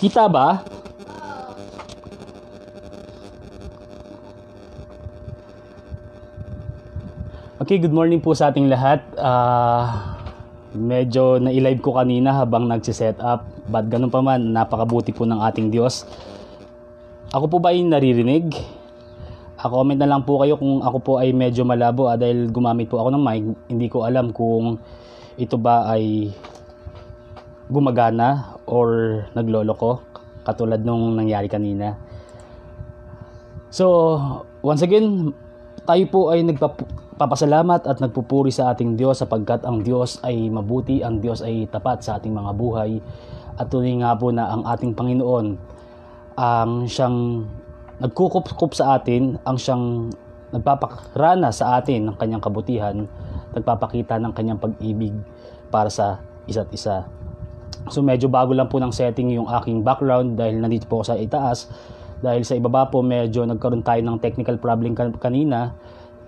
Kita ba? Okay, good morning po sa ating lahat. Medyo na-live ko kanina habang nagsiset up. But ganun pa man, napakabuti po ng ating Diyos. Ako po ba ay naririnig? Comment na lang po kayo kung ako po ay medyo malabo dahil gumamit po ako ng mic. Hindi ko alam kung ito ba ay gumagana or nagloloko katulad nung nangyari kanina. So, once again, tayo po ay nagpapasalamat at nagpupuri sa ating Diyos sapagkat ang Diyos ay mabuti, ang Diyos ay tapat sa ating mga buhay. At tunay nga po na ang ating Panginoon ang siyang nagkukup sa atin, ang siyang nagpapakrana sa atin ng kanyang kabutihan, nagpapakita ng kanyang pag-ibig para sa isa't isa. So medyo bago lang po ng setting yung aking background dahil nandito po ako sa itaas. Dahil sa ibaba po medyo nagkaroon tayo ng technical problem kanina.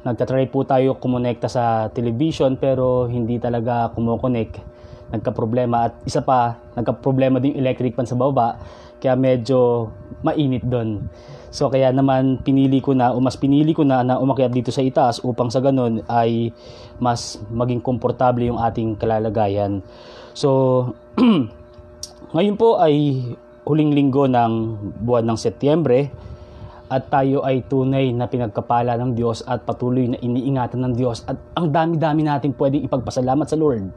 Nagtatry po tayo kumonekta sa television pero hindi talaga kumokonek. Nagka-problema at isa pa, nagka-problema din yung electric fan sa baba. Kaya medyo mainit doon. So kaya naman pinili ko na umakyat dito sa itaas upang sa ganun ay mas maging komportable yung ating kalalagayan. So ngayon po ay huling linggo ng buwan ng Setyembre at tayo ay tunay na pinagkapala ng Diyos at patuloy na iniingatan ng Diyos at ang dami-dami natin pwedeng ipagpasalamat sa Lord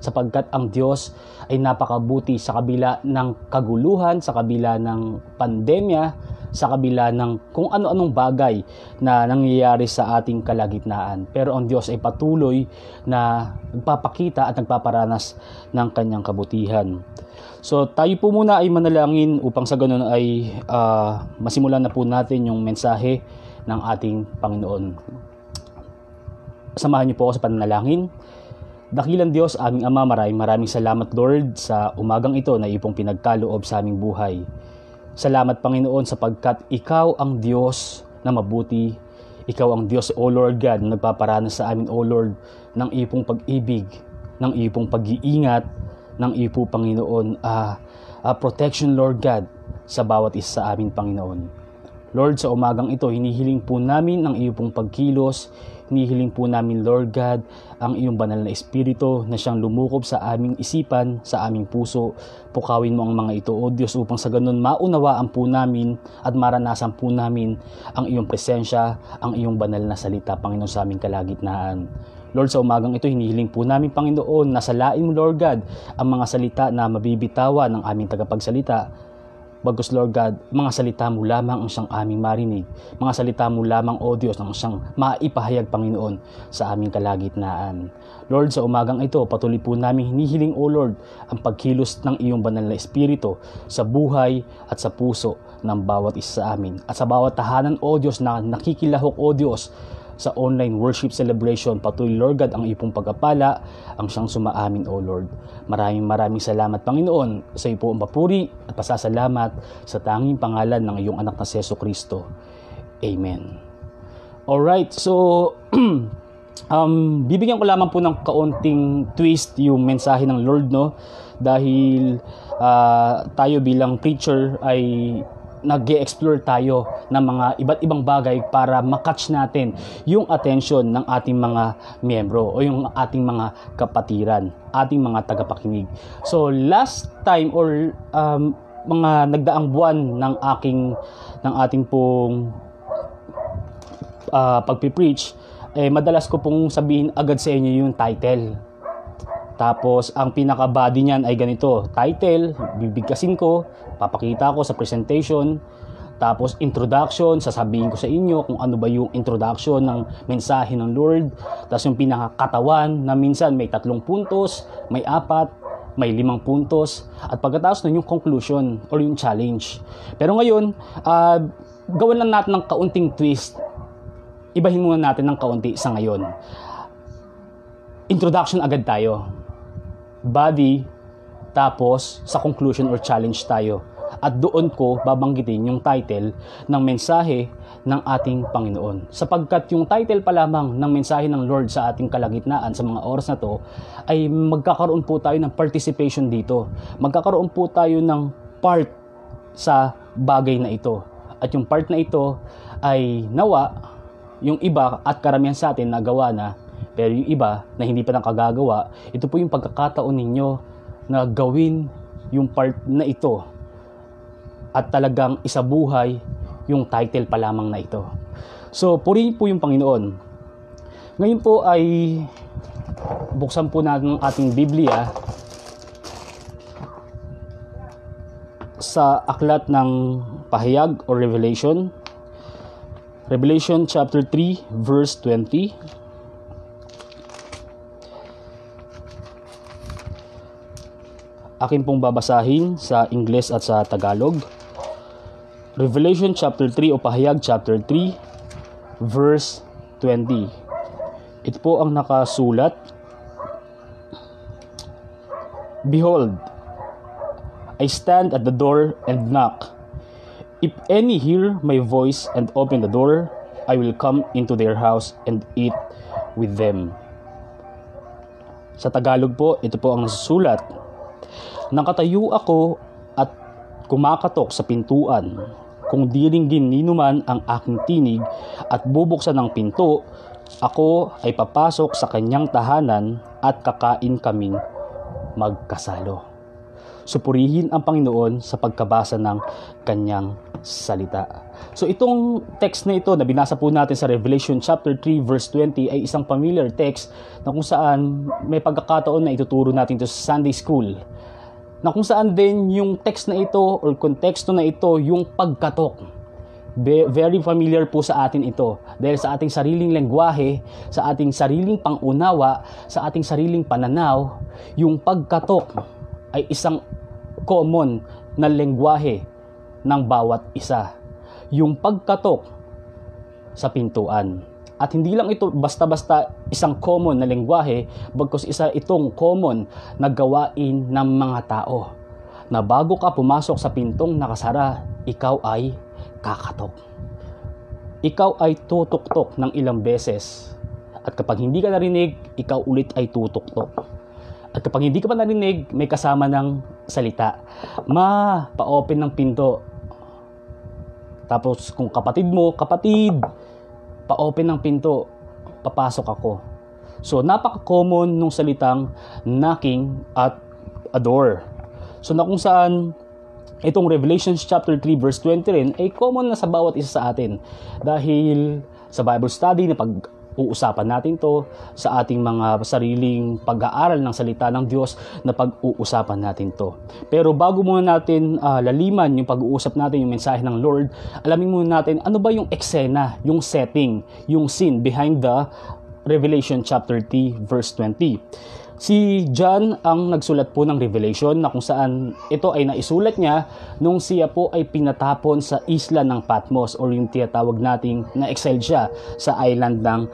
sapagkat ang Diyos ay napakabuti sa kabila ng kaguluhan, sa kabila ng pandemya, sa kabila ng kung ano-anong bagay na nangyayari sa ating kalagitnaan. Pero ang Diyos ay patuloy na nagpapakita at nagpaparanas ng kanyang kabutihan. So tayo po muna ay manalangin upang sa ganun ay masimulan na po natin yung mensahe ng ating Panginoon. Samahan niyo po ako sa pananalangin. Dakilang Diyos, aming Ama, maraming salamat Lord sa umagang ito na iyong pinagkaloob sa aming buhay. Salamat Panginoon sapagkat Ikaw ang Diyos na mabuti. Ikaw ang Diyos, O Lord God, na nagpaparanas sa amin, O Lord, ng iyong pag-ibig, ng iyong pag-iingat, ng iyong Panginoon, protection Lord God sa bawat isa sa amin Panginoon. Lord, sa umagang ito, hinihiling po namin ang iyong pagkilos. Hinihiling po namin, Lord God, ang iyong banal na espiritu na siyang lumukob sa aming isipan, sa aming puso. Pukawin mo ang mga ito, O Diyos, upang sa ganun maunawaan po namin at maranasan po namin ang iyong presensya, ang iyong banal na salita, Panginoon, sa aming kalagitnaan. Lord, sa umagang ito, hinihiling po namin, Panginoon, na salain mo, Lord God, ang mga salita na mabibitawan ng aming tagapagsalita. Bagos, Lord God, mga salita mo lamang ang siyang aming marinig. Mga salita mo lamang, O Diyos, ang siyang maipahayag, Panginoon, sa aming kalagitnaan. Lord, sa umagang ito, patuloy po namin hinihiling, O Lord, ang pagkilos ng iyong banal na espiritu sa buhay at sa puso ng bawat isa sa amin. At sa bawat tahanan, O Diyos, na nakikilahok, O Diyos, sa online worship celebration, patuloy, Lord God, ang iyong pagkapala, ang siyang sumaamin, O Lord. Maraming salamat, Panginoon, sa iyo po ang papuri at pasasalamat sa tanging pangalan ng iyong anak na si Jesucristo. Amen. Alright, so bibigyan ko lamang po ng kaunting twist yung mensahe ng Lord, no? Dahil tayo bilang preacher ay nag-explore tayo ng mga iba't ibang bagay para makatch natin yung attention ng ating mga miyembro o yung ating mga kapatiran, ating mga tagapakinig. So last time or mga nagdaang buwan ng ating pong pagpipreach, madalas ko pong sabihin agad sa inyo yung title. Tapos, ang pinaka-body niyan ay ganito. Title, bibigkasin ko, papakita ko sa presentation. Tapos, introduction, sasabihin ko sa inyo kung ano ba yung introduction ng mensahe ng Lord. Tapos, yung pinaka-katawan na minsan may 3 puntos, may 4, may 5 puntos. At pagkatapos nun, yung conclusion or yung challenge. Pero ngayon, gawin lang natin ng kaunting twist. Ibahin muna natin ng kaunti sa ngayon. Introduction agad tayo. Body, tapos sa conclusion or challenge tayo. At doon ko babanggitin yung title ng mensahe ng ating Panginoon. Sapagkat yung title pa lamang ng mensahe ng Lord sa ating kalagitnaan sa mga oras na to ay magkakaroon po tayo ng participation dito. Magkakaroon po tayo ng part sa bagay na ito. At yung part na ito ay nawa, yung iba at karamihan sa atin nagawa na, pero yung iba na hindi pa nakagagawa, ito po yung pagkakataon ninyo na gawin yung part na ito at talagang isabuhay yung title pa lamang na ito. So, purihin po yung Panginoon. Ngayon po ay buksan po natin ang ating Biblia sa aklat ng Pahayag o Revelation. Revelation chapter 3 verse 20. Akin pong babasahin sa Ingles at sa Tagalog. Revelation chapter 3 o Pahayag chapter 3 verse 20. Ito po ang nakasulat. Behold, I stand at the door and knock. If any hear my voice and open the door, I will come into their house and eat with them. Sa Tagalog po, ito po ang nasusulat. Nakatayo ako at kumakatok sa pintuan. Kung diringgin ninuman ang aking tinig at bubuksan ng pinto, ako ay papasok sa kanyang tahanan at kakain kaming magkasalo. Supurihin ang Panginoon sa pagkabasa ng kanyang salita. So itong text na ito na binasa po natin sa Revelation chapter 3 verse 20 ay isang familiar text na kung saan may pagkakataon na ituturo natin ito sa Sunday School. Na kung saan din yung text na ito or konteksto na ito yung pagkatok. Very familiar po sa atin ito dahil sa ating sariling lengguwahe, sa ating sariling pangunawa, sa ating sariling pananaw, yung pagkatok ay isang common na lengguwahe ng bawat isa. Yung pagkatok sa pintuan. At hindi lang ito basta-basta isang common na lengguwahe, bagkus isa itong common na gawain ng mga tao. Na bago ka pumasok sa pintong nakasara, ikaw ay kakatok. Ikaw ay tutuktok ng ilang beses. At kapag hindi ka narinig, ikaw ulit ay tutuktok. At kapag hindi ka pa narinig, may kasama ng salita. Pa-open ng pinto. Tapos kung kapatid mo, kapatid, pa-open ng pinto, papasok ako. So napaka-common nung salitang knocking at a door. So na kung saan itong Revelation chapter 3 verse 20 rin ay common na sa bawat isa sa atin. Dahil sa Bible study na pag-uusapan natin to, sa ating mga sariling pag-aaral ng salita ng Diyos na pag-uusapan natin to. Pero bago muna natin laliman yung pag-uusap natin, yung mensahe ng Lord, alamin muna natin ano ba yung eksena, yung setting, yung scene behind the Revelation chapter 3 verse 20. Si John ang nagsulat po ng Revelation na kung saan ito ay naisulat niya nung siya po ay pinatapon sa isla ng Patmos or yung tinatawag nating na-exile siya sa island ng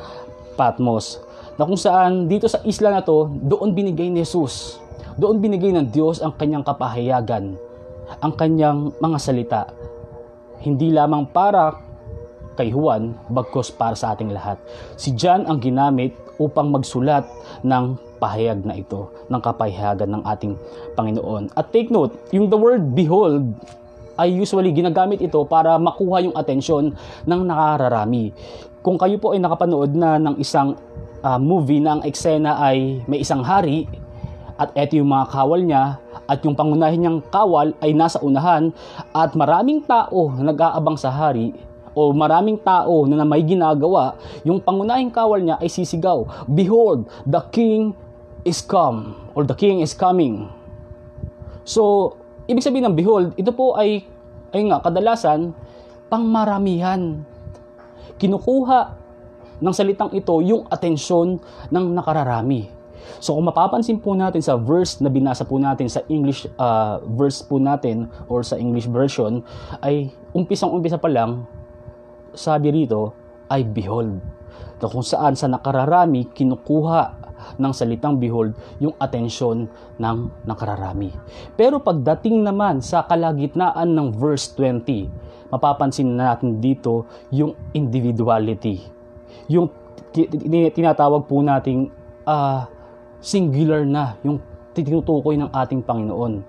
Patmos. Na kung saan dito sa isla na to, doon binigay ni Jesus, doon binigay ng Diyos ang kanyang kapahayagan, ang kanyang mga salita. Hindi lamang para kay Juan, bagkus para sa ating lahat. Si John ang ginamit upang magsulat ng pahayag na ito, ng kapahayagan ng ating Panginoon. At take note, yung the word behold ay usually ginagamit ito para makuha yung atensyon ng nakararami. Kung kayo po ay nakapanood na ng isang movie na ang eksena ay may isang hari at eto yung mga kawal niya at yung pangunahin niyang kawal ay nasa unahan at maraming tao na nag-aabang sa hari o maraming tao na may ginagawa, yung pangunahing kawal niya ay sisigaw, "Behold, the king is come," or "the king is coming." So, ibig sabihin ng behold, ito po ay kadalasan pangmaramihan. Kinukuha ng salitang ito yung atensyon ng nakararami. So, kung mapapansin po natin sa verse na binasa po natin sa English verse po natin or sa English version, ay umpisang-umpisa pa lang, sabi rito ay behold. Na kung saan sa nakararami kinukuha ng salitang behold yung atensyon ng nakararami. Pero pagdating naman sa kalagitnaan ng verse 20, mapapansin natin dito yung individuality. Yung tinatawag po nating singular na yung tinutukoy ng ating Panginoon.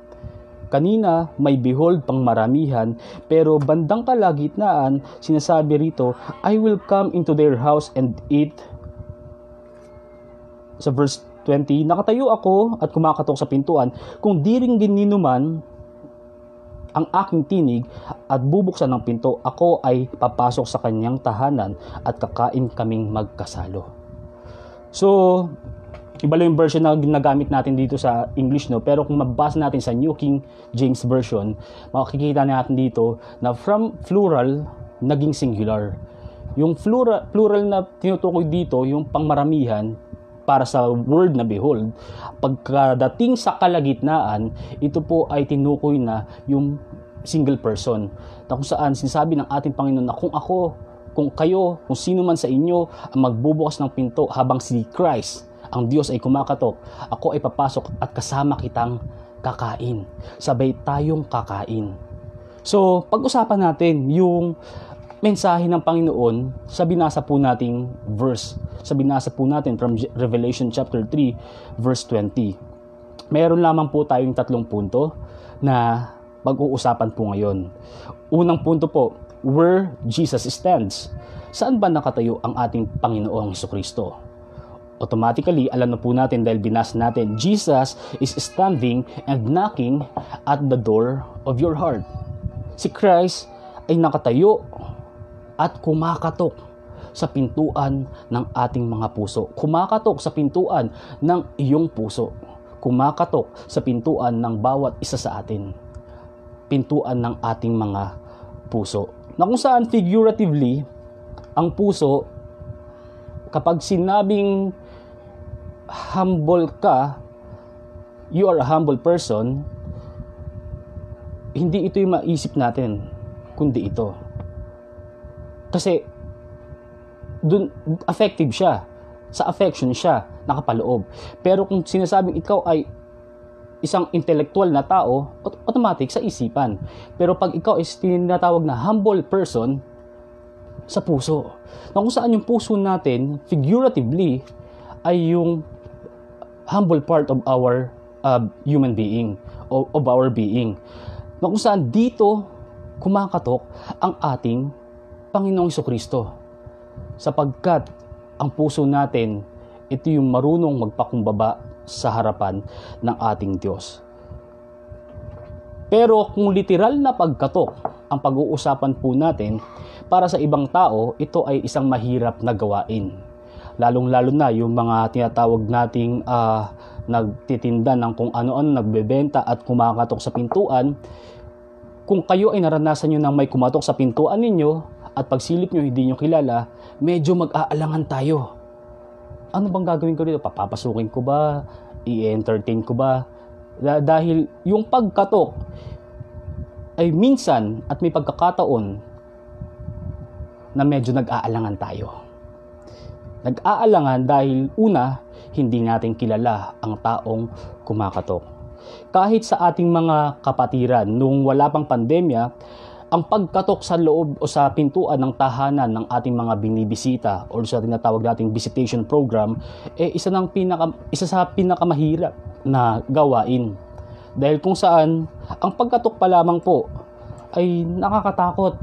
Kanina may behold pang maramihan, pero bandang kalagitnaan sinasabi rito, I will come into their house and eat. Sa verse 20, nakatayo ako at kumakatok sa pintuan, kung di rin gininuman ang aking tinig at bubuksan ng pinto, ako ay papasok sa kanyang tahanan at kakain kaming magkasalo. So, iba lang yung version na ginagamit natin dito sa English, no? Pero kung mabasa natin sa New King James Version, makikita natin dito na from plural, naging singular. Yung plural na tinutukoy dito, yung pangmaramihan, para sa word na behold, pagkadating sa kalagitnaan, ito po ay tinukoy na yung single person, na kung saan sinasabi ng ating Panginoon na kung ako, kung kayo, kung sino man sa inyo ang magbubukas ng pinto habang si Christ, ang Diyos ay kumakatok, ako ay papasok at kasama kitang kakain. Sabay tayong kakain. So, pag-usapan natin yung mensahe ng Panginoon sa binasa po nating verse. Sa binasa po natin from Revelation chapter 3 verse 20. Meron lamang po tayong 3 punto na pag-uusapan po ngayon. Unang punto po, where Jesus stands. Saan ba nakatayo ang ating Panginoong Jesucristo? Automatically, alam na po natin dahil binasa natin, Jesus is standing and knocking at the door of your heart. Si Christ ay nakatayo at kumakatok sa pintuan ng ating mga puso. Kumakatok sa pintuan ng iyong puso. Kumakatok sa pintuan ng bawat isa sa atin. Pintuan ng ating mga puso. Na kung saan figuratively, ang puso, kapag sinabing humble ka, you are a humble person, hindi ito yung maisip natin, kundi ito. Kasi dun affective siya. Sa affection siya nakapaloob. Pero kung sinasabing ikaw ay isang intellectual na tao, automatic sa isipan. Pero pag ikaw is tinatawag na humble person, sa puso. Na kung saan yung puso natin, figuratively, ay yung humble part of our human being, of our being. Na kung saan dito kumakatok ang ating Panginoong Jesucristo, sapagkat ang puso natin, ito yung marunong magpakumbaba sa harapan ng ating Diyos. Pero kung literal na pagkatok ang pag-uusapan po natin, para sa ibang tao, ito ay isang mahirap na gawain. Lalong-lalo na yung mga tinatawag nating nagtitinda ng kung ano-ano, nagbebenta at kumakatok sa pintuan. Kung kayo ay naranasan nyo nang may kumatok sa pintuan ninyo, at pagsilip nyo hindi nyo kilala, medyo mag-aalangan tayo. Ano bang gagawin ko dito? Papapasukin ko ba? I-entertain ko ba? Dahil yung pagkatok ay minsan at may pagkakataon na medyo nag-aalangan tayo. Nag-aalangan dahil una, hindi natin kilala ang taong kumakatok. Kahit sa ating mga kapatiran, nung wala pang pandemya, ang pagkatok sa loob o sa pintuan ng tahanan ng ating mga binibisita o sa tinatawag nating visitation program, isa sa pinakamahirap na gawain. Dahil kung saan, ang pagkatok pa lamang po ay nakakatakot.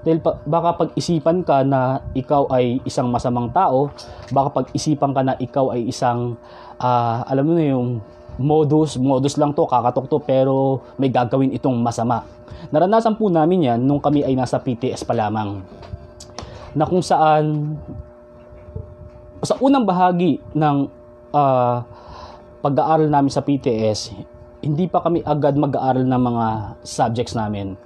Dahil baka pag-isipan ka na ikaw ay isang masamang tao, baka pag-isipan ka na ikaw ay isang, alam mo na yung modus lang to, kakatok to, pero may gagawin itong masama. Naranasan po namin yan nung kami ay nasa PTS pa lamang. Na kung saan, sa unang bahagi ng pag-aaral namin sa PTS, hindi pa kami agad mag-aaral ng mga subjects namin.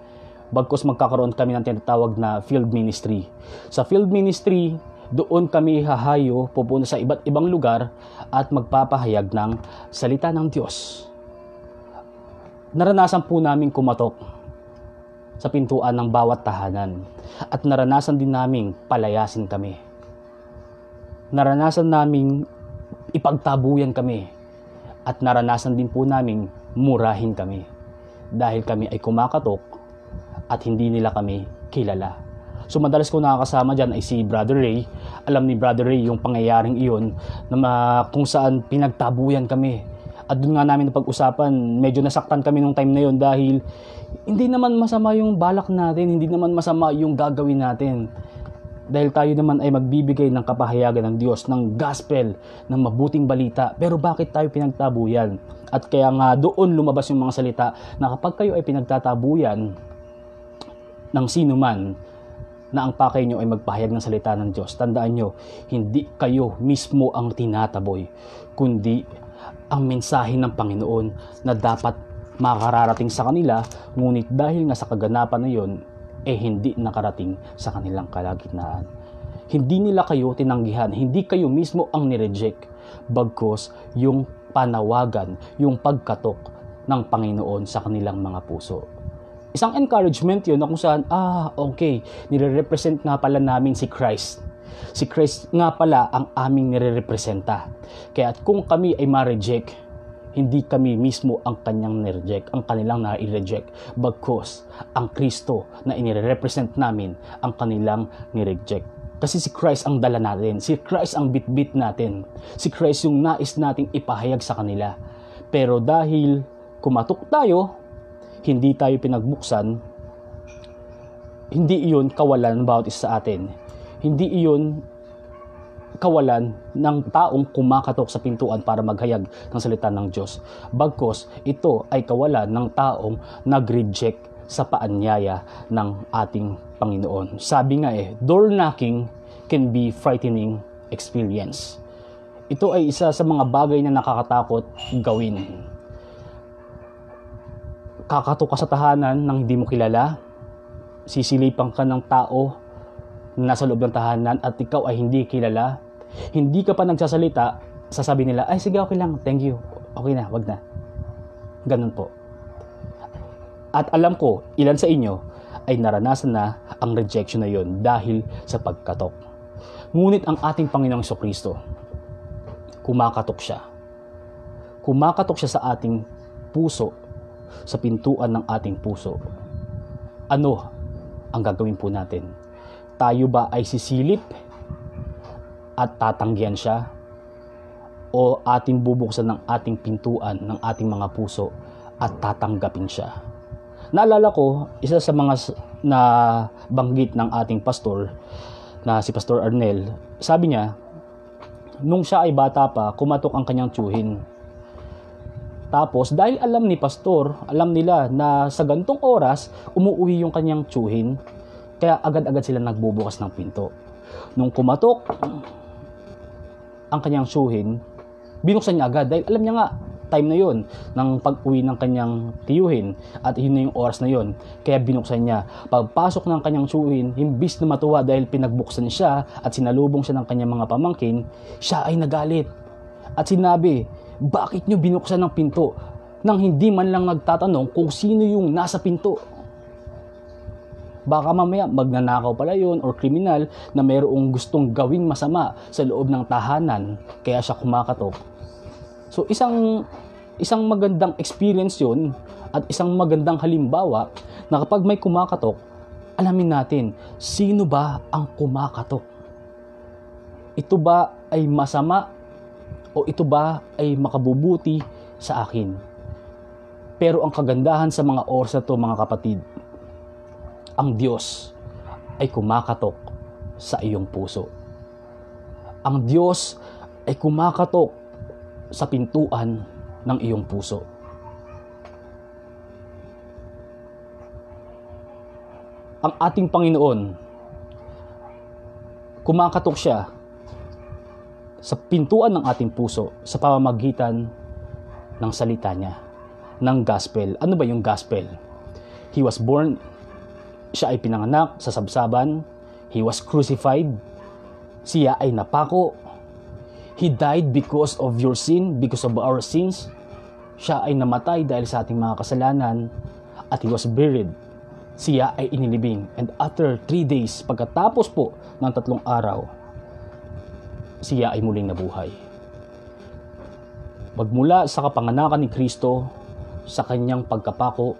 Bagkus magkakaroon kami ng tinatawag na field ministry. Sa field ministry, doon kami hahayo, pupunta sa iba't ibang lugar at magpapahayag ng salita ng Diyos. Naranasan po namin kumatok sa pintuan ng bawat tahanan at naranasan din naming palayasin kami. Naranasan naming ipagtabuyan kami at naranasan din po naming murahin kami dahil kami ay kumakatok at hindi nila kami kilala. So madalas ko nakakasama dyan ay si Brother Ray. Alam ni Brother Ray yung pangyayaring iyon na kung saan pinagtabuyan kami At doon nga namin napag-usapan, medyo nasaktan kami nung time na yon dahil hindi naman masama yung balak natin, hindi naman masama yung gagawin natin. Dahil tayo naman ay magbibigay ng kapahayagan ng Diyos, ng gospel, ng mabuting balita. Pero bakit tayo pinagtabuyan? At kaya nga doon lumabas yung mga salita na kapag kayo ay pinagtatabuyan ng sino man, na ang pakay nyo ay magpahayag ng salita ng Diyos, tandaan nyo, hindi kayo mismo ang tinataboy, kundi ang mensahe ng Panginoon na dapat makararating sa kanila, ngunit dahil nga sa kaganapan na yon, hindi nakarating sa kanilang kalagitnaan. Hindi nila kayo tinanggihan, hindi kayo mismo ang nireject, bagkus yung panawagan, yung pagkatok ng Panginoon sa kanilang mga puso. Isang encouragement yun na kung saan, okay, nire-represent nga pala namin si Christ. Si Christ nga pala ang aming nire-representa. Kaya at kung kami ay ma-reject, hindi kami mismo ang kanyang nireject, ang kanilang na-reject. Bagkus ang Kristo na inire-represent namin ang kanilang nireject. Kasi si Christ ang dala natin, si Christ ang bitbit natin, si Christ yung nais nating ipahayag sa kanila. Pero dahil kumatok tayo, hindi tayo pinagbuksan, hindi iyon kawalan bawat isa sa atin. Hindi iyon kawalan ng taong kumakatok sa pintuan para maghayag ng salita ng Diyos. Bagkus, ito ay kawalan ng taong nag-reject sa paanyaya ng ating Panginoon. Sabi nga door knocking can be frightening experience. Ito ay isa sa mga bagay na nakakatakot gawin. Kakatok ka sa tahanan ng hindi mo kilala, sisilipan ka ng tao na nasa loob ng tahanan at ikaw ay hindi kilala, hindi ka pa nagsasalita, sasabi nila, ay sige okay lang, thank you, okay na, wag na. Ganun po. At alam ko, ilan sa inyo ay naranasan na ang rejection na yon dahil sa pagkatok. Ngunit ang ating Panginoong Jesucristo, kumakatok siya. Kumakatok siya sa ating puso, sa pintuan ng ating puso. Ano ang gagawin po natin? Tayo ba ay sisilip at tatanggihan siya? O ating bubuksan ng ating pintuan ng ating mga puso at tatanggapin siya? Naalala ko, isa sa mga na banggit ng ating pastor, na si Pastor Arnel, sabi niya, nung siya ay bata pa, kumatok ang kanyang tiyuhin. Tapos, dahil alam ni pastor, alam nila na sa gantong oras, umuwi yung kanyang tiyuhin, kaya agad-agad sila nagbubukas ng pinto. Nung kumatok ang kanyang tiyuhin, binuksan niya agad dahil alam niya nga, time na yon ng pag-uwi ng kanyang tiyuhin at yun na yung oras na yon. Kaya binuksan niya. Pagpasok ng kanyang tiyuhin, imbis na matuwa dahil pinagbuksan siya at sinalubong siya ng kanyang mga pamangkin, siya ay nagalit at sinabi, bakit nyo binuksan ng pinto nang hindi man lang nagtatanong kung sino yung nasa pinto? Baka mamaya magnanakaw pala yun or kriminal na mayroong gustong gawing masama sa loob ng tahanan kaya siya kumakatok. So isang magandang experience yun at isang magandang halimbawa na kapag may kumakatok, alamin natin sino ba ang kumakatok. Ito ba ay masama o ito ba ay makabubuti sa akin? Pero ang kagandahan sa mga oras na ito, mga kapatid, ang Diyos ay kumakatok sa iyong puso. Ang Diyos ay kumakatok sa pintuan ng iyong puso. Ang ating Panginoon, kumakatok siya sa pintuan ng ating puso sa pamamagitan ng salita niya, ng gospel. Ano ba yung gospel? He was born, siya ay pinanganak sa sabsaban, he was crucified, siya ay napako, he died because of your sin, because of our sins, siya ay namatay dahil sa ating mga kasalanan, at he was buried, siya ay inilibing, and after 3 days, pagkatapos po ng 3 araw, siya ay muling nabuhay. Magmula sa kapanganakan ni Kristo, sa kanyang pagkapako,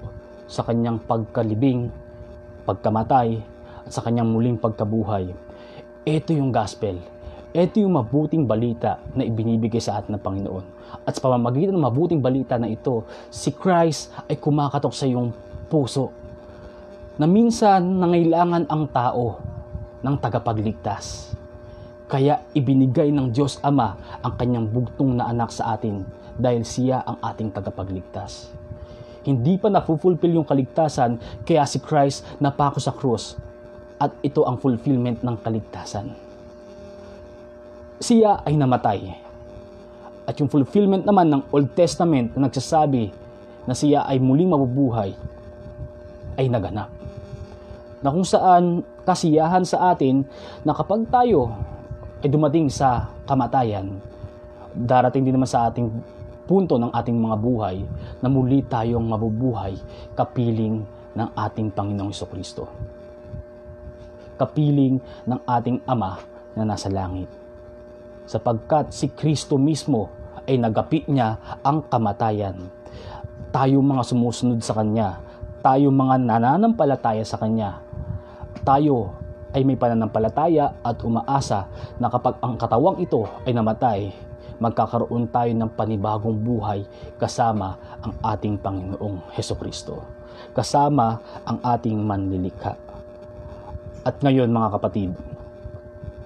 sa kanyang pagkalibing, pagkamatay, at sa kanyang muling pagkabuhay. Ito yung gospel. Ito yung mabuting balita na ibinibigay sa atin ng Panginoon. At sa pamamagitan ng mabuting balita na ito, si Christ ay kumakatok sa iyong puso. Na minsan nangailangan ang tao ng tagapagligtas. Kaya ibinigay ng Diyos Ama ang kanyang bugtong na anak sa atin dahil siya ang ating tagapagligtas. Hindi pa napufulfill yung kaligtasan, kaya si Christ napako sa krus. At ito ang fulfillment ng kaligtasan. Siya ay namatay. At yung fulfillment naman ng Old Testament na nagsasabi na siya ay muling mabubuhay ay naganap. Na kung saan kasiyahan sa atin na kapag tayo ay dumating sa kamatayan, darating din naman sa ating punto ng ating mga buhay na muli tayong mabubuhay kapiling ng ating Panginoong Jesucristo. Kapiling ng ating Ama na nasa langit. Sapagkat si Kristo mismo ay nagapi niya ang kamatayan. Tayo mga sumusunod sa Kanya, tayo mga nananampalataya sa Kanya, tayo ay may pananampalataya at umaasa na kapag ang katawang ito ay namatay, magkakaroon tayo ng panibagong buhay kasama ang ating Panginoong Jesucristo, kasama ang ating manlilikha. At ngayon mga kapatid,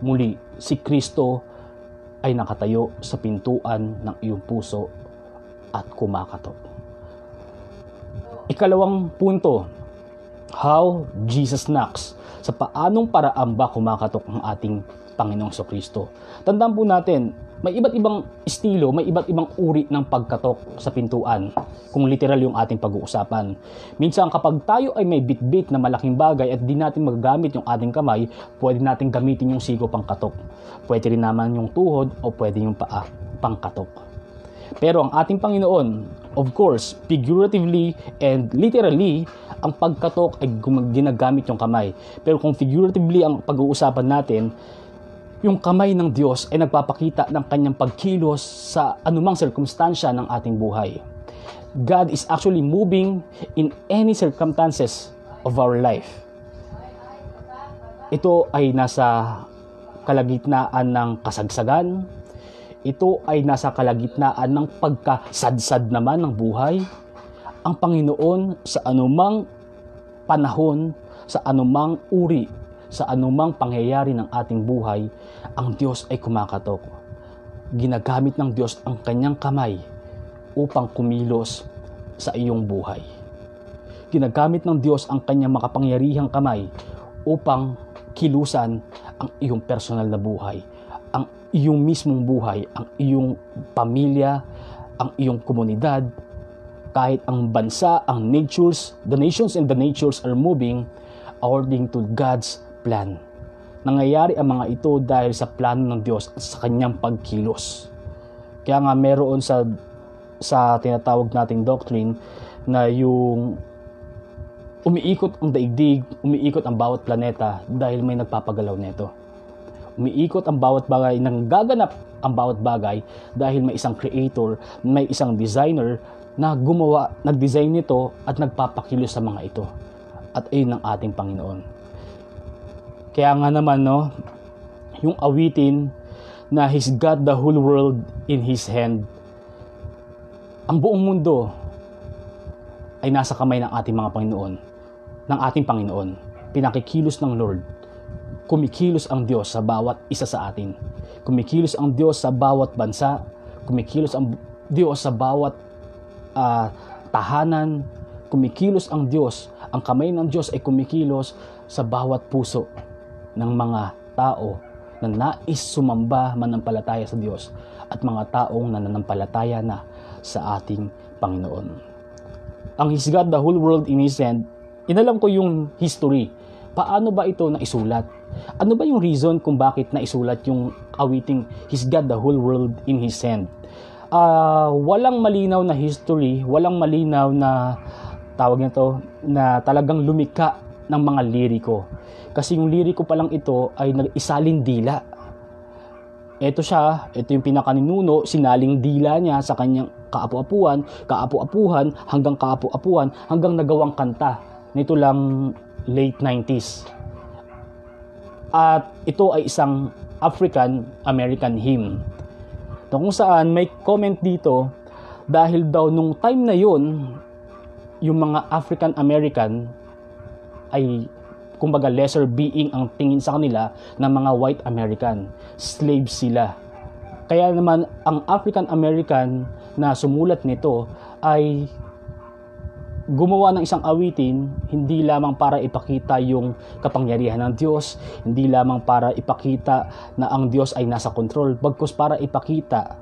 muli si Kristo ay nakatayo sa pintuan ng iyong puso at kumakatok. Ikalawang punto, how Jesus knocks. Sa paanong paraan ba kumakatok ang ating Panginoong Jesucristo? Tandaan po natin, may iba't ibang estilo, may iba't ibang uri ng pagkatok sa pintuan, kung literal yung ating pag-uusapan. Minsan kapag tayo ay may bit-bit na malaking bagay at di natin magagamit yung ating kamay, pwede natin gamitin yung sigo pangkatok. Pwede rin naman yung tuhod o pwede yung paa pangkatok. Pero ang ating Panginoon, of course, figuratively and literally, ang pagkatok ay ginagamit yung kamay. Pero kung figuratively ang pag-uusapan natin, yung kamay ng Diyos ay nagpapakita ng kanyang pagkilos sa anumang sirkumstansya ng ating buhay. God is actually moving in any circumstances of our life. Ito ay nasa kalagitnaan ng kasagsagan. Ito ay nasa kalagitnaan ng pagkasadsad naman ng buhay. Ang Panginoon sa anumang panahon, sa anumang uri, sa anumang pangyayari ng ating buhay, ang Diyos ay kumakatok. Ginagamit ng Diyos ang kanyang kamay upang kumilos sa iyong buhay. Ginagamit ng Diyos ang kanyang makapangyarihang kamay upang kilusan ang iyong personal na buhay, ang iyong mismong buhay, ang iyong pamilya, ang iyong komunidad, kahit ang bansa, ang natures, the nations and the natures are moving according to God's plan. Nangyayari ang mga ito dahil sa plano ng Diyos at sa kanyang pagkilos. Kaya nga meron sa tinatawag nating doctrine na yung umiikot ang daigdig, umiikot ang bawat planeta dahil may nagpapagalaw nito. Umiikot ang bawat bagay, nanggaganap ang bawat bagay dahil may isang creator, may isang designer na gumawa, nag-design nito at nagpapakilos sa mga ito. At ayun ang ating Panginoon. Kaya nga naman, no, yung awitin na He's got the whole world in His hand. Ang buong mundo ay nasa kamay ng ating mga Panginoon, ng ating Panginoon. Pinakikilos ng Lord. Kumikilos ang Diyos sa bawat isa sa atin. Kumikilos ang Diyos sa bawat bansa. Kumikilos ang Diyos sa bawat tahanan. Kumikilos ang Diyos. Ang kamay ng Diyos ay kumikilos sa bawat puso ng mga tao na nais sumamba manampalataya sa Diyos at mga taong nananampalataya na sa ating Panginoon. Ang He's got the whole world in His hand, inalam ko yung history. Paano ba ito naisulat? Ano ba yung reason kung bakit naisulat yung awiting He's got the whole world in His hand? Walang malinaw na history, walang malinaw na tawag nito na talagang lumika ng mga liriko. Kasi yung liriko pa lang ito ay nag-isaling dila. Ito yung pinakaninuno, sinaling dila niya sa kanyang kaapu-apuhan, hanggang kaapu-apuhan, hanggang nagawang kanta. Nito lang late 90s. At ito ay isang African American hymn. Na kung saan may comment dito, dahil daw nung time na yun, yung mga African American ay kumbaga lesser being ang tingin sa kanila ng mga white American. Slaves sila. Kaya naman ang African American na sumulat nito ay gumawa ng isang awitin hindi lamang para ipakita yung kapangyarihan ng Diyos, hindi lamang para ipakita na ang Diyos ay nasa kontrol, bagkus para ipakita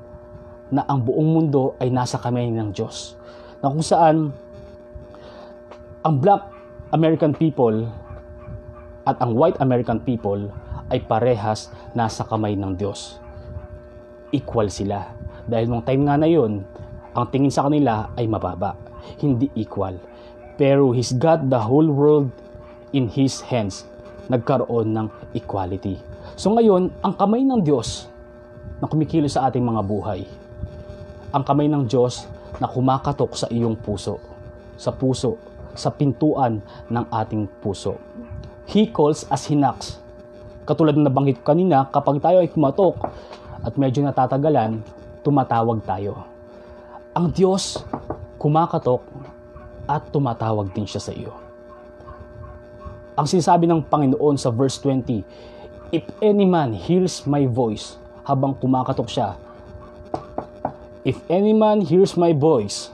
na ang buong mundo ay nasa kamay ng Diyos. Na kung saan ang Black American people at ang White American people ay parehas nasa kamay ng Diyos. Equal sila. Dahil nung time nga na yun, ang tingin sa kanila ay mababa, hindi equal. Pero He's got the whole world in His hands. Nagkaroon ng equality. So ngayon, ang kamay ng Diyos na kumikilos sa ating mga buhay, ang kamay ng Diyos na kumakatok sa iyong puso, sa pintuan ng ating puso. He calls as He knocks. Katulad ng nabanggit ko kanina, kapag tayo ay kumatok at medyo natatagalan, tumatawag tayo. Ang Diyos kumakatok at tumatawag din siya sa iyo. Ang sinasabi ng Panginoon sa verse 20, if any man hears my voice, habang kumakatok siya, if any man hears my voice,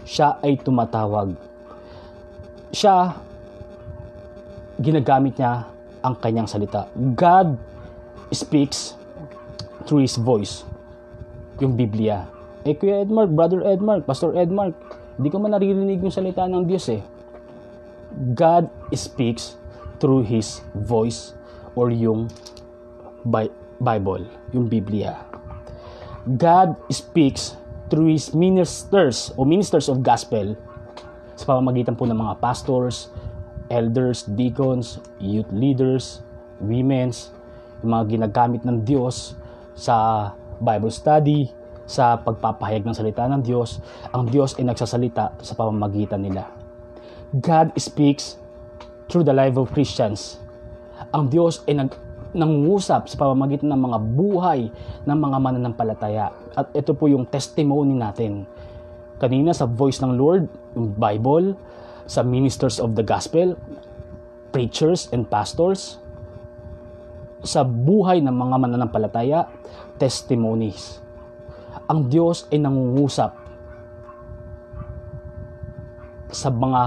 siya ay tumatawag. Siya, ginagamit niya ang kanyang salita. God speaks through His voice. Yung Biblia. Kuya Edmark, Brother Edmark, Pastor Edmark, hindi ko man naririnig yung salita ng Diyos eh. God speaks through His voice or yung Bible, yung Biblia. God speaks through His ministers o ministers of gospel sa pamamagitan po ng mga pastors, elders, deacons, youth leaders, women's, yung mga ginagamit ng Diyos sa Bible study, sa pagpapahayag ng salita ng Diyos. Ang Diyos ay nagsasalita sa pamamagitan nila. God speaks through the life of Christians. Ang Diyos ay nangungusap sa pamamagitan ng mga buhay ng mga mananampalataya. At ito po yung testimony natin. Kanina sa voice ng Lord, yung Bible, sa ministers of the gospel, preachers and pastors, sa buhay ng mga mananampalataya, testimonies. Ang Diyos ay nangungusap sa mga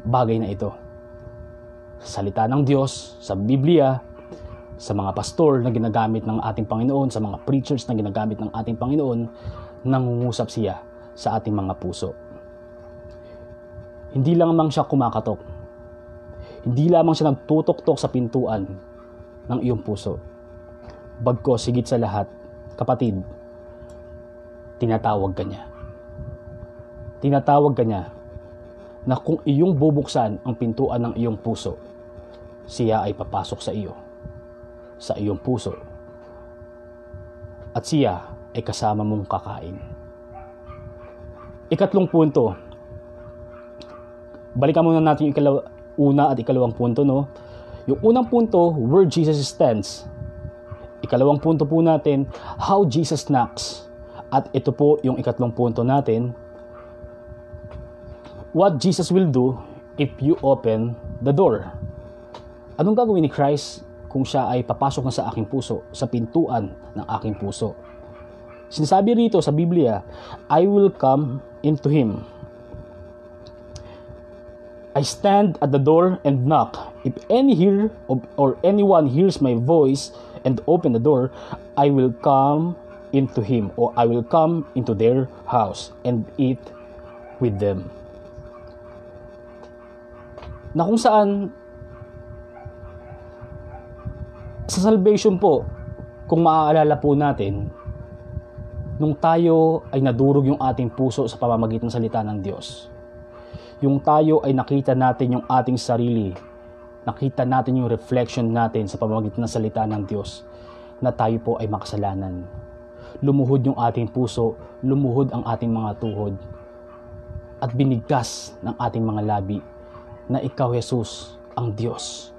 bagay na ito. Salita ng Diyos, sa Biblia, sa mga pastor na ginagamit ng ating Panginoon, sa mga preachers na ginagamit ng ating Panginoon, nangungusap siya sa ating mga puso. Hindi lamang siya kumakatok. Hindi lamang siya nagtutok-tok sa pintuan ng iyong puso. Bagkus, higit sa lahat, kapatid, tinatawag ka niya. Tinatawag ka niya na kung iyong bubuksan ang pintuan ng iyong puso, siya ay papasok sa iyo, sa iyong puso. At siya ay kasama mong kakain. Ikatlong punto. Balikan muna natin yung una at ikalawang punto, no? Yung unang punto, where Jesus stands. Ikalawang punto po natin, how Jesus knocks. At ito po yung ikatlong punto natin, what Jesus will do if you open the door. Anong gagawin ni Christ kung siya ay papasok na sa aking puso, sa pintuan ng aking puso? Sinasabi rito sa Biblia, I will come into Him. I stand at the door and knock. If anyone hears my voice and open the door, I will come into him, or I will come into their house and eat with them. Na kung saan sa salvation po, kung maaalala po natin, nung tayo ay nadurog yung ating puso sa pamamagitan ng salita ng Diyos, yung tayo ay nakita natin yung ating sarili, nakita natin yung reflection natin sa pamamagitan ng salita ng Diyos, na tayo po ay makasalanan. Lumuhod yung ating puso, lumuhod ang ating mga tuhod, at binigkas ng ating mga labi na ikaw, Jesus, ang Diyos.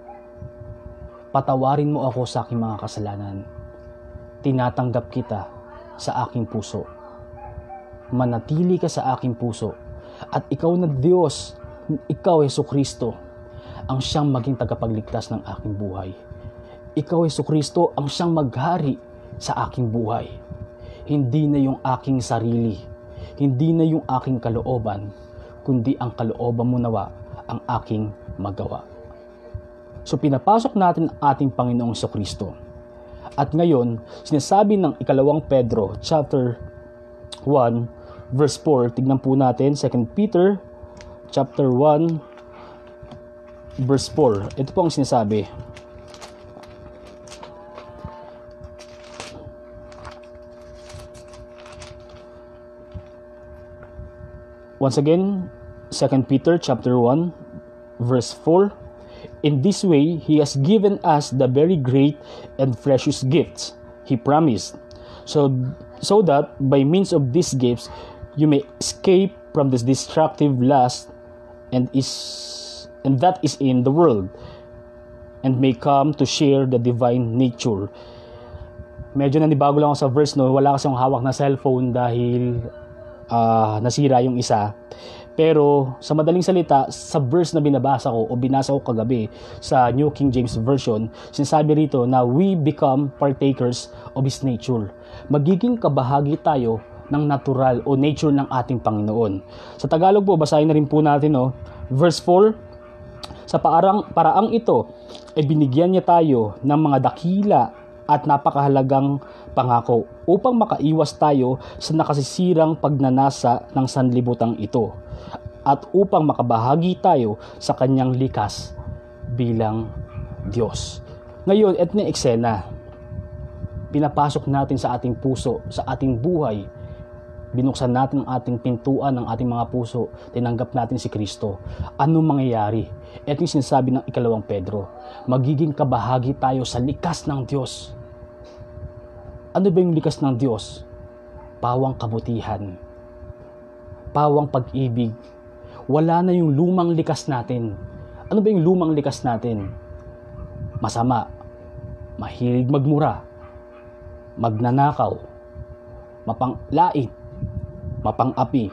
patawarin mo ako sa aking mga kasalanan. Tinatanggap kita sa aking puso. Manatili ka sa aking puso. At ikaw na Diyos, ikaw Jesucristo, ang siyang maging tagapagligtas ng aking buhay. Ikaw Jesucristo ang siyang maghari sa aking buhay. Hindi na yung aking sarili, hindi na yung aking kalooban, kundi ang kalooban mo nawa ang aking magawa. So pinapasok natin ang ating Panginoong Jesucristo. At ngayon, sinasabi ng 2 Pedro chapter 1 verse 4, tignan po natin 2 Peter chapter 1 verse 4. Ito po ang sinasabi. Once again, 2 Peter chapter 1 verse 4. In this way, He has given us the very great and precious gifts He promised, so that by means of these gifts, you may escape from this destructive lust and that is in the world, and may come to share the divine nature. Medyo nanibago lang ako sa verse, no? Wala kasi akong hawak na cellphone dahil nasira yung isa. Pero sa madaling salita, sa verse na binabasa ko o binasa ko kagabi sa New King James Version, sinasabi rito na we become partakers of His nature. Magiging kabahagi tayo ng natural o nature ng ating Panginoon. Sa Tagalog po, basahin na rin po natin, no? Verse 4, sa paraang ito ay binigyan niya tayo ng mga dakila at napakahalagang pangako upang makaiwas tayo sa nakasisirang pagnanasa ng sanlibutang ito at upang makabahagi tayo sa kanyang likas bilang Diyos. Ngayon, ito na eksena. Pinapasok natin sa ating puso, sa ating buhay. Binuksan natin ang ating pintuan ng ating mga puso. Tinanggap natin si Kristo. Anong mangyayari? Ito yung sinasabi ng 2 Pedro. Magiging kabahagi tayo sa likas ng Diyos. Ano ba yung likas ng Diyos? Pawang kabutihan. Pawang pag-ibig. Wala na yung lumang likas natin. Ano ba yung lumang likas natin? Masama. Mahilig magmura. Magnanakaw. Mapanglait. Mapang-api.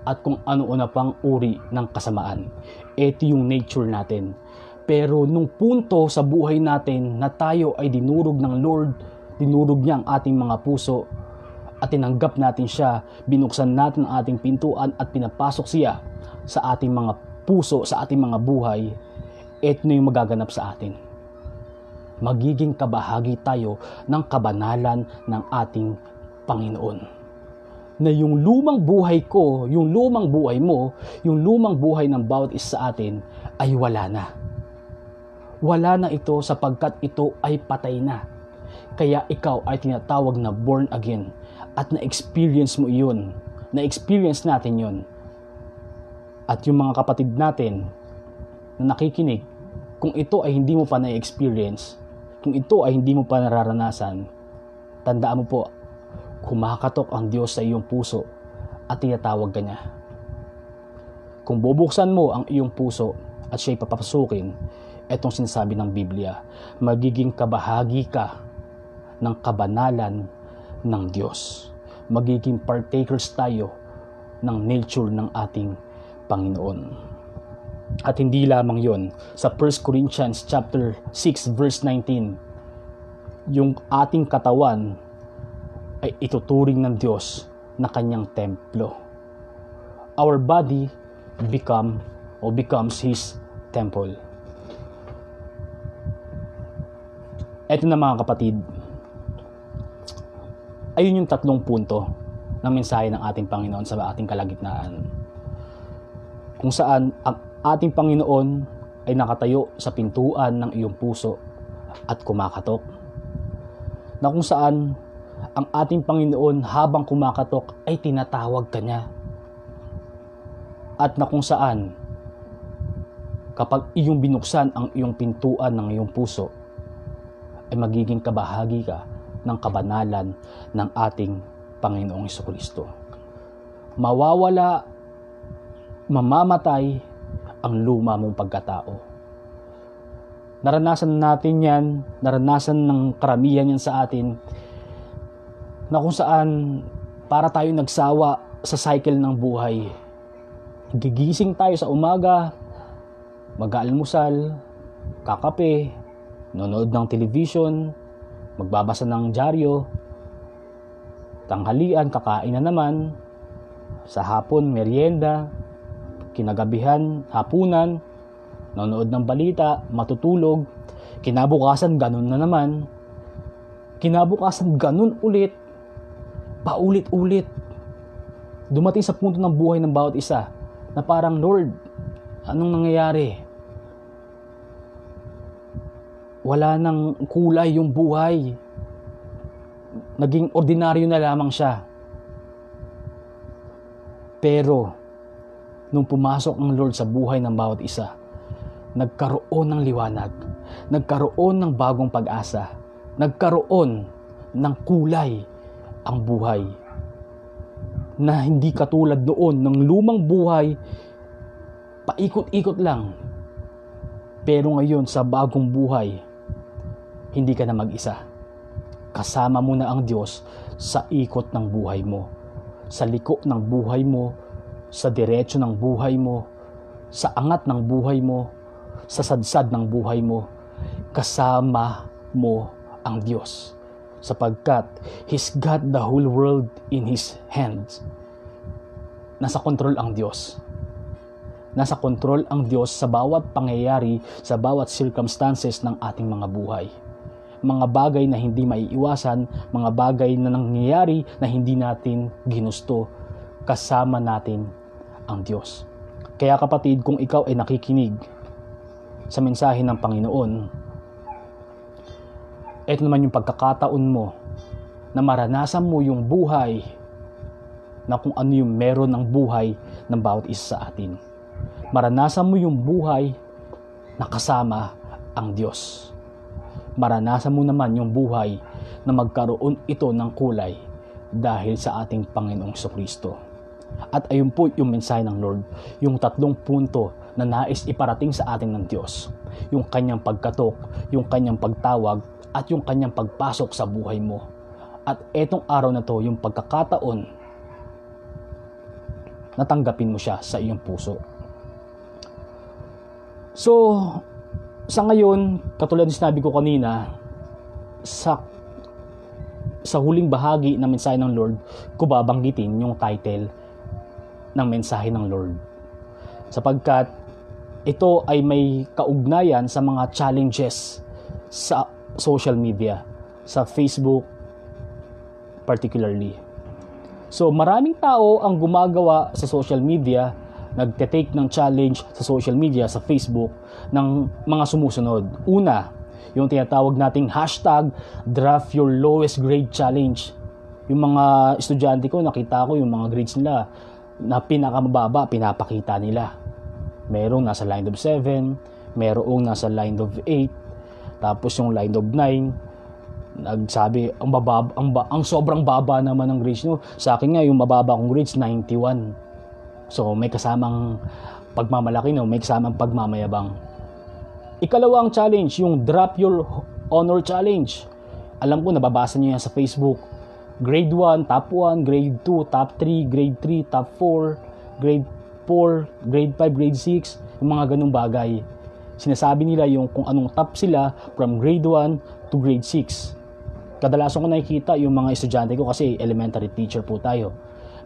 At kung ano-ano pang uri ng kasamaan. Ito yung nature natin. Pero nung punto sa buhay natin na tayo ay dinurog ng Lord, dinurog niya ang ating mga puso at tinanggap natin siya, binuksan natin ang ating pintuan at pinapasok siya sa ating mga puso, sa ating mga buhay, ito na yung magaganap sa atin. Magiging kabahagi tayo ng kabanalan ng ating Panginoon. Na yung lumang buhay ko, yung lumang buhay mo, yung lumang buhay ng bawat isa sa atin ay wala na. Wala na ito sapagkat ito ay patay na. Kaya ikaw ay tinatawag na born again at na-experience mo iyon. Na-experience natin yon. At yung mga kapatid natin na nakikinig, kung ito ay hindi mo pa na-experience, kung ito ay hindi mo pa nararanasan, tandaan mo po, kumakatok ang Diyos sa iyong puso at tinatawag ka niya. Kung bubuksan mo ang iyong puso at siya'y papapasukin, etong sinasabi ng Biblia, magiging kabahagi ka ng kabanalan ng Diyos. Magiging partakers tayo ng nature ng ating Panginoon. At hindi lamang yon, sa 1 Corinthians chapter 6 verse 19, yung ating katawan ay ituturing ng Diyos na kanyang templo. Our body becomes His temple. Ito na mga kapatid, ayun yung tatlong punto ng mensahe ng ating Panginoon sa ating kalagitnaan. Kung saan ang ating Panginoon ay nakatayo sa pintuan ng iyong puso at kumakatok. Na kung saan ang ating Panginoon habang kumakatok ay tinatawag ka niya. At na kung saan kapag iyong binuksan ang iyong pintuan ng iyong puso ay magiging kabahagi ka ng kabanalan ng ating Panginoong Jesucristo. Mawawala, mamamatay ang luma mong pagkatao. Naranasan natin yan, naranasan ng karamihan yan sa atin, na kung saan para tayo nagsawa sa cycle ng buhay. Gigising tayo sa umaga, mag-aalmusal, kakape, nanonood ng television, magbabasa ng dyaryo, tanghalian, kakain na naman, sa hapon, merienda, kinagabihan, hapunan, nanonood ng balita, matutulog, kinabukasan, ganun na naman, kinabukasan, ganun ulit, paulit-ulit. Dumating sa punto ng buhay ng bawat isa na parang, Lord, anong nangyayari? Wala nang kulay yung buhay. Naging ordinaryo na lamang siya. Pero, nung pumasok ang Lord sa buhay ng bawat isa, nagkaroon ng liwanag, nagkaroon ng bagong pag-asa, nagkaroon ng kulay ang buhay. Na hindi katulad noon ng lumang buhay, paikot-ikot lang. Pero ngayon sa bagong buhay, hindi ka na mag-isa. Kasama mo na ang Diyos sa ikot ng buhay mo, sa liko ng buhay mo, sa diretso ng buhay mo, sa angat ng buhay mo, sa sadsad ng buhay mo. Kasama mo ang Diyos, sapagkat He's got the whole world in His hands. Nasa kontrol ang Diyos. Nasa kontrol ang Diyos sa bawat pangyayari, sa bawat circumstances ng ating mga buhay. Mga bagay na hindi maiiwasan, mga bagay na nangyayari na hindi natin ginusto, kasama natin ang Diyos. Kaya kapatid, kung ikaw ay nakikinig sa mensahe ng Panginoon, ito naman yung pagkakataon mo na maranasan mo yung buhay na kung ano yung meron ng buhay ng bawat isa sa atin. Maranasan mo yung buhay na kasama ang Diyos. Maranasan mo naman yung buhay na magkaroon ito ng kulay dahil sa ating Panginoong Jesucristo. At ayun po yung mensahe ng Lord, yung 3 punto na nais iparating sa atin ng Diyos. Yung kanyang pagkatok, yung kanyang pagtawag, at yung kanyang pagpasok sa buhay mo. At etong araw na to, yung pagkakataon, natanggapin mo siya sa iyong puso. So, sa ngayon, katulad ng sinabi ko kanina, sa huling bahagi ng mensahe ng Lord, ko babanggitin yung title ng mensahe ng Lord. Sapagkat ito ay may kaugnayan sa mga challenges sa social media, sa Facebook particularly. So maraming tao ang gumagawa sa social media, nagte-take ng challenge sa social media, sa Facebook, ng mga sumusunod. Una, yung tinatawag nating hashtag Draft Your Lowest Grade Challenge. Yung mga estudyante ko, nakita ko yung mga grades nila na pinakamababa, pinapakita nila. Merong nasa line of 7, merong nasa line of 8, tapos yung line of 9, nagsabi, ang sobrang baba naman ng grades nyo. Sa akin nga, yung mababa kong grades, 91. So, may kasamang pagmamalaki, no? May kasamang pagmamayabang. Ikalawang challenge, yung Drop Your Honor Challenge. Alam ko, nababasa nyo yan sa Facebook. Grade 1, top 1, grade 2, top 3, grade 3, top 4, grade 4, grade 5, grade 6, yung mga ganung bagay. Sinasabi nila yung kung anong top sila from grade 1 to grade 6. Kadalasan ko nakikita yung mga estudyante ko kasi elementary teacher po tayo.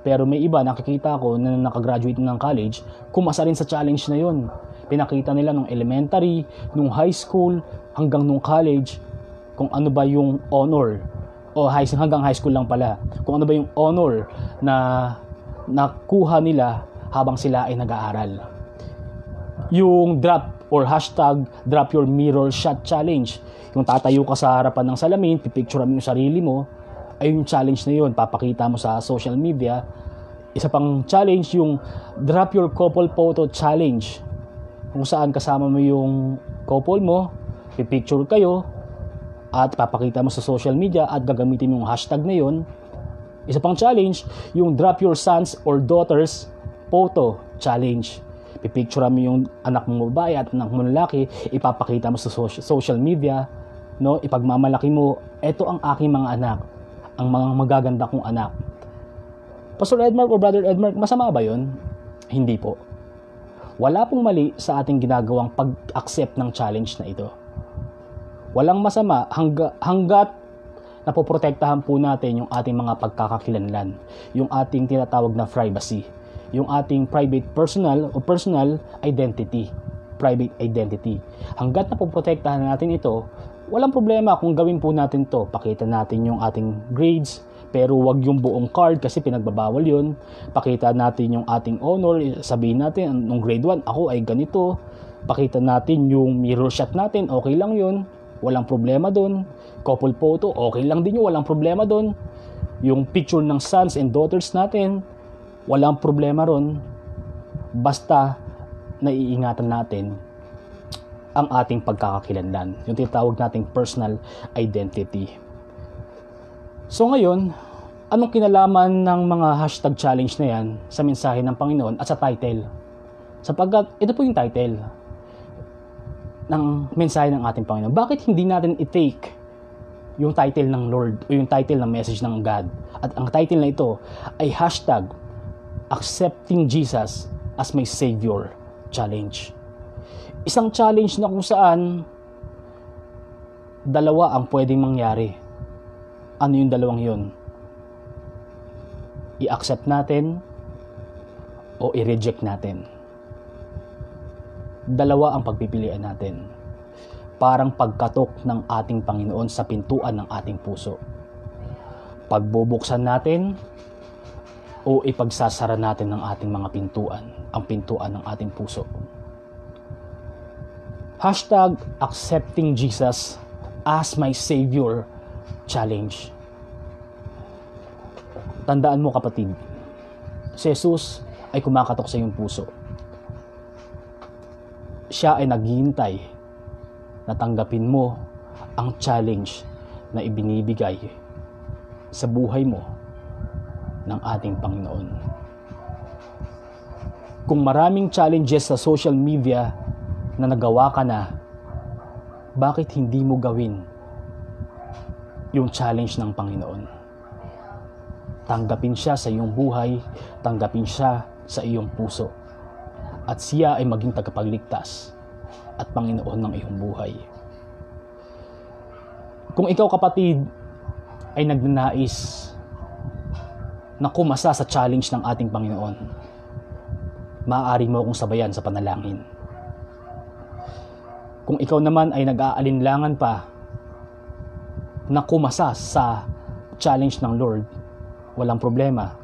Pero may iba nakikita ko na nakagraduate ng college, kumasa rin sa challenge na yun. Pinakita nila nung elementary, nung high school, hanggang nung college, kung ano ba yung honor. O hanggang high school lang pala. Kung ano ba yung honor na nakuha nila habang sila ay nag-aaral. Yung drop or hashtag Drop Your Mirror Shot Challenge. Yung tatayo ka sa harapan ng salamin, pipicturean mo yung sarili mo, ay yung challenge na yun, papakita mo sa social media. Isa pang challenge yung Drop Your Couple Photo Challenge, kung saan kasama mo yung couple mo, pipicture kayo, at papakita mo sa social media at gagamitin mo yung hashtag na yun. Isa pang challenge, yung Drop Your Sons or Daughters Photo Challenge. pipicture mo yung anak mo babae at anak mo lalaki, ipapakita mo sa social media, no? Ipagmamalaki mo, eto ang aking mga anak, ang mga magaganda kong anak. Pastor Edmark o Brother Edmark, masama ba yun? Hindi po. Wala pong mali sa ating ginagawang pag-accept ng challenge na ito. Walang masama hanggat napoprotektahan po natin yung ating mga pagkakakilanlan, yung ating tinatawag na privacy, yung ating private personal identity, private identity. Hanggat napoprotektahan natin ito, walang problema kung gawin po natin to. Pakita natin yung ating grades, pero wag yung buong card kasi pinagbabawal yun. Pakita natin yung ating honor, sabihin natin, nung grade 1, ako ay ganito. Pakita natin yung mirror shot natin, okay lang yun. Walang problema doon. Couple photo, okay lang din yun, walang problema doon. Yung picture ng sons and daughters natin, walang problema ron. Basta naiingatan natin ang ating pagkakakilanlan, yung tinatawag nating personal identity. So ngayon, anong kinalaman ng mga hashtag challenge na yan sa mensahe ng Panginoon at sa title? Sapagkat ito po yung title ng mensahe ng ating Panginoon. Bakit hindi natin i-take yung title ng Lord o yung title ng message ng God? At ang title na ito ay hashtag Accepting Jesus as My Savior Challenge. Isang challenge na kung saan dalawa ang pwedeng mangyari. Ano yung dalawang yun? I-accept natin o i-reject natin. Dalawa ang pagpipilian natin. Parang pagkatok ng ating Panginoon sa pintuan ng ating puso. Pagbubuksan natin o ipagsasara natin ng ating mga pintuan, ang pintuan ng ating puso. Hashtag Accepting Jesus as My Savior Challenge. Tandaan mo kapatid, si Jesus ay kumakatok sa iyong puso. Siya ay naghihintay na tanggapin mo ang challenge na ibinibigay sa buhay mo ng ating Panginoon. Kung maraming challenges sa social media na nagawa ka na, bakit hindi mo gawin yung challenge ng Panginoon? Tanggapin siya sa iyong buhay, tanggapin siya sa iyong puso. At siya ay maging tagapagligtas at Panginoon ng iyong buhay. Kung ikaw kapatid ay nagnanais na kumasa sa challenge ng ating Panginoon, maaari mo akong sabayan sa panalangin. Kung ikaw naman ay nag-aalinlangan pa na kumasa sa challenge ng Lord, walang problema.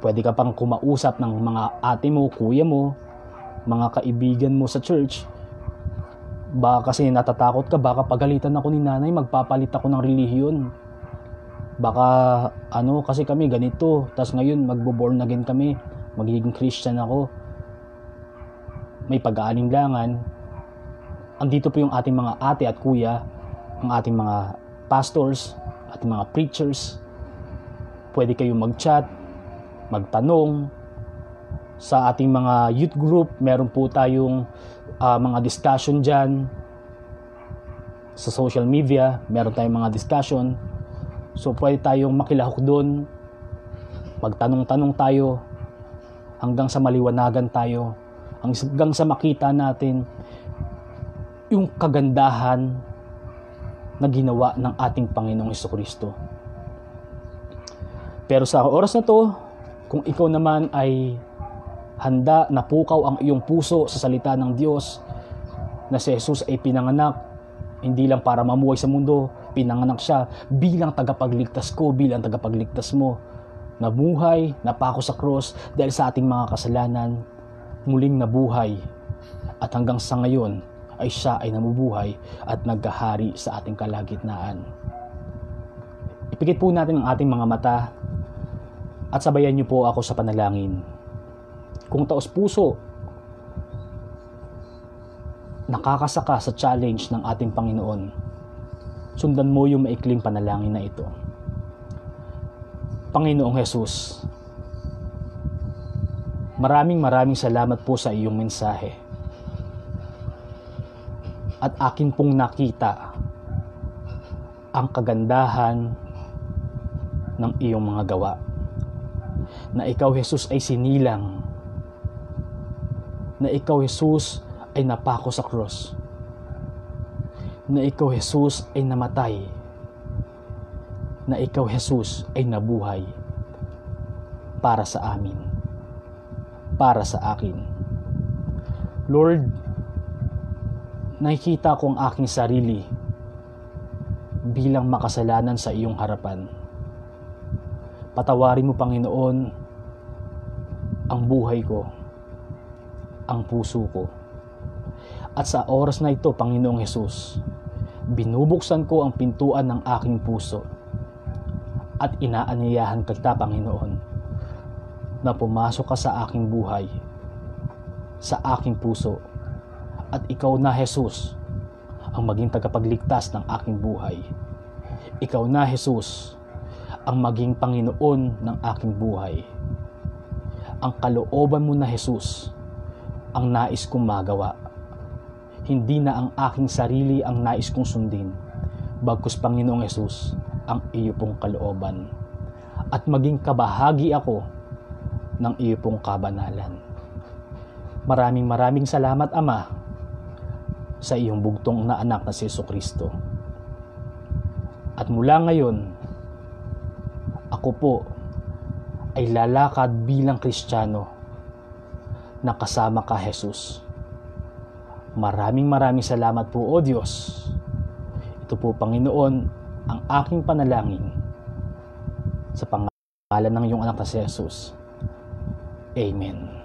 Pwede ka pang kumausap ng mga ate mo, kuya mo, mga kaibigan mo sa church. Baka kasi natatakot ka, baka pagalitan ako ni nanay, magpapalit ako ng relihiyon. Baka kasi kami ganito, tas ngayon magbo-born again kami, magiging Christian ako. May pag-aalinlangan. Andito po yung ating mga ate at kuya, ang ating mga pastors, ating mga preachers. Pwede kayong mag-chat, magtanong. Sa ating mga youth group, meron po tayong mga discussion dyan. Sa social media, meron tayong mga discussion. So pwede tayong makilahok doon. Magtanong-tanong tayo hanggang sa maliwanagan tayo. Hanggang sa makita natin yung kagandahan na ginawa ng ating Panginoong Jesucristo. Pero sa oras na to, kung ikaw naman ay handa na pukaw ang iyong puso sa salita ng Diyos na si Jesus ay pinanganak hindi lang para mamuhay sa mundo, pinanganak siya bilang tagapagligtas ko, bilang tagapagligtas mo. Nabuhay, napako sa cross dahil sa ating mga kasalanan, muling nabuhay at hanggang sa ngayon ay siya ay namubuhay at naghahari sa ating kalagitnaan. Ipikit po natin ang ating mga mata at sabayan niyo po ako sa panalangin. Kung taos puso, nakakasaka sa challenge ng ating Panginoon, sundan mo yung maikling panalangin na ito. Panginoong Jesus, Maraming salamat po sa iyong mensahe. At akin pong nakita ang kagandahan ng iyong mga gawa. Na ikaw, Jesus, ay sinilang. Na ikaw, Jesus, ay napako sa cross. Na ikaw, Jesus, ay namatay. Na ikaw, Jesus, ay nabuhay para sa amin, para sa akin. Lord, nakikita ko ang aking sarili bilang makasalanan sa iyong harapan. Patawarin mo, Panginoon, ang buhay ko, ang puso ko. At sa oras na ito, Panginoong Hesus, binubuksan ko ang pintuan ng aking puso at inaanyayahan kita, Panginoon, na pumasok ka sa aking buhay, sa aking puso, at ikaw na, Jesus, ang maging tagapagligtas ng aking buhay. Ikaw na, Jesus, ang maging Panginoon ng aking buhay. Ang kalooban mo na, Jesus, ang nais kong magawa. Hindi na ang aking sarili ang nais kong sundin, bagkus, Panginoong Jesus, ang iyo pong kalooban. At maging kabahagi ako ng iyo pong kabanalan. Maraming salamat, Ama, sa iyong bugtong na anak na si Jesucristo. At mula ngayon, ako po ay lalakad bilang Kristiyano na kasama ka, Jesus. Maraming salamat po, O Diyos. Ito po, Panginoon, ang aking panalangin sa pangalan ng iyong anak na si Jesus. Amen.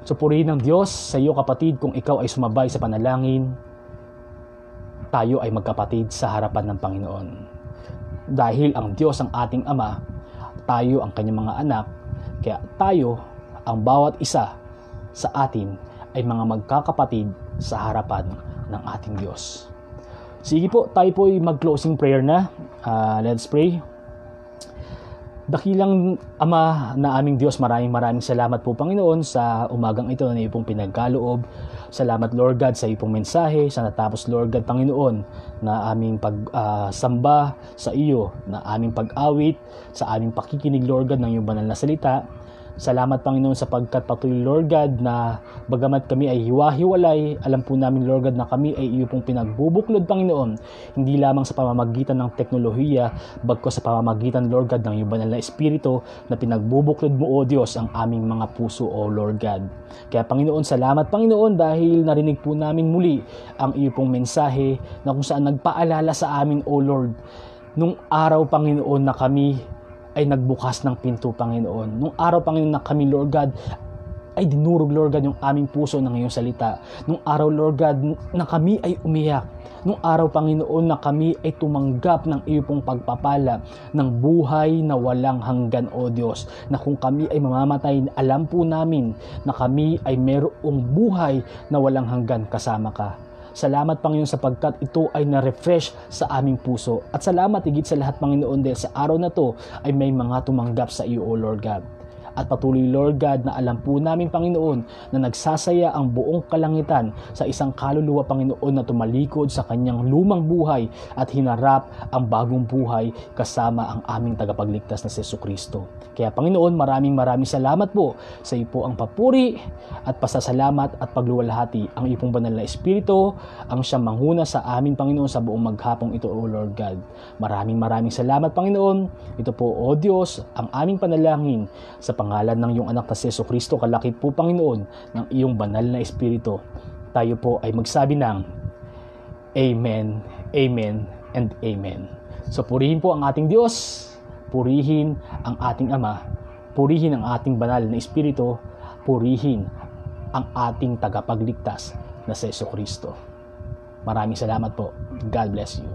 So purihin ng Diyos sa iyo, kapatid, kung ikaw ay sumabay sa panalangin, tayo ay magkapatid sa harapan ng Panginoon. Dahil ang Diyos ang ating Ama, tayo ang kanyang mga anak, kaya tayo, ang bawat isa sa atin, ay mga magkakapatid sa harapan ng ating Diyos. Sige po, tayo po ay mag-closing prayer na. Let's pray. Dakilang Ama na aming Diyos, maraming salamat po, Panginoon, sa umagang ito na iyo pong pinagkaloob. Salamat, Lord God, sa iyo pong mensahe. Sa natapos, Lord God, Panginoon, na aming pagsamba sa iyo, na aming pag-awit, sa aming pakikinig, Lord God, ng iyong banal na salita. Salamat, Panginoon, sapagkat patuloy, Lord God, na bagamat kami ay hiwa-hiwalay, alam po namin, Lord God, na kami ay iyo pong pinagbubuklod, Panginoon, hindi lamang sa pamamagitan ng teknolohiya, bagkus sa pamamagitan, Lord God, ng iyong banal na Espiritu, na pinagbubuklod mo, O Diyos, ang aming mga puso, O Lord God. Kaya, Panginoon, salamat, Panginoon, dahil narinig po namin muli ang iyo pong mensahe na kung saan nagpaalala sa amin, O Lord, nung araw, Panginoon, na kami ay nagbukas ng pinto, Panginoon. Nung araw, Panginoon, na kami, Lord God, ay dinurog, Lord God, yung aming puso ng iyong salita. Nung araw, Lord God, na kami ay umiyak. Nung araw, Panginoon, na kami ay tumanggap ng iyo pong pagpapala ng buhay na walang hanggan, O Diyos. Na kung kami ay mamamatay, alam po namin na kami ay mayroong buhay na walang hanggan kasama ka. Salamat, Panginoon, sapagkat ito ay na-refresh sa aming puso. At salamat higit sa lahat, Panginoon, dahil sa araw na to ay may mga tumanggap sa iyo, O Lord God. At patuloy, Lord God, na alam po namin, Panginoon, na nagsasaya ang buong kalangitan sa isang kaluluwa, Panginoon, na tumalikod sa kanyang lumang buhay at hinarap ang bagong buhay kasama ang aming tagapagligtas na si Jesucristo. Kaya, Panginoon, maraming salamat po sa iyo po ang papuri at pasasalamat at pagluwalhati. Ang iyo pong banal na Espiritu ang siyang manghuna sa amin, Panginoon, sa buong maghapong ito, O Lord God. Maraming salamat, Panginoon. Ito po, O Diyos, ang aming panalangin sa pangalan ng iyong anak na si Jesucristo, kalakip po, Panginoon, ng iyong banal na Espiritu. Tayo po ay magsabi ng Amen, Amen, and Amen. So purihin po ang ating Diyos, purihin ang ating Ama, purihin ang ating banal na Espiritu, purihin ang ating tagapagligtas na si Jesucristo. Maraming salamat po. God bless you.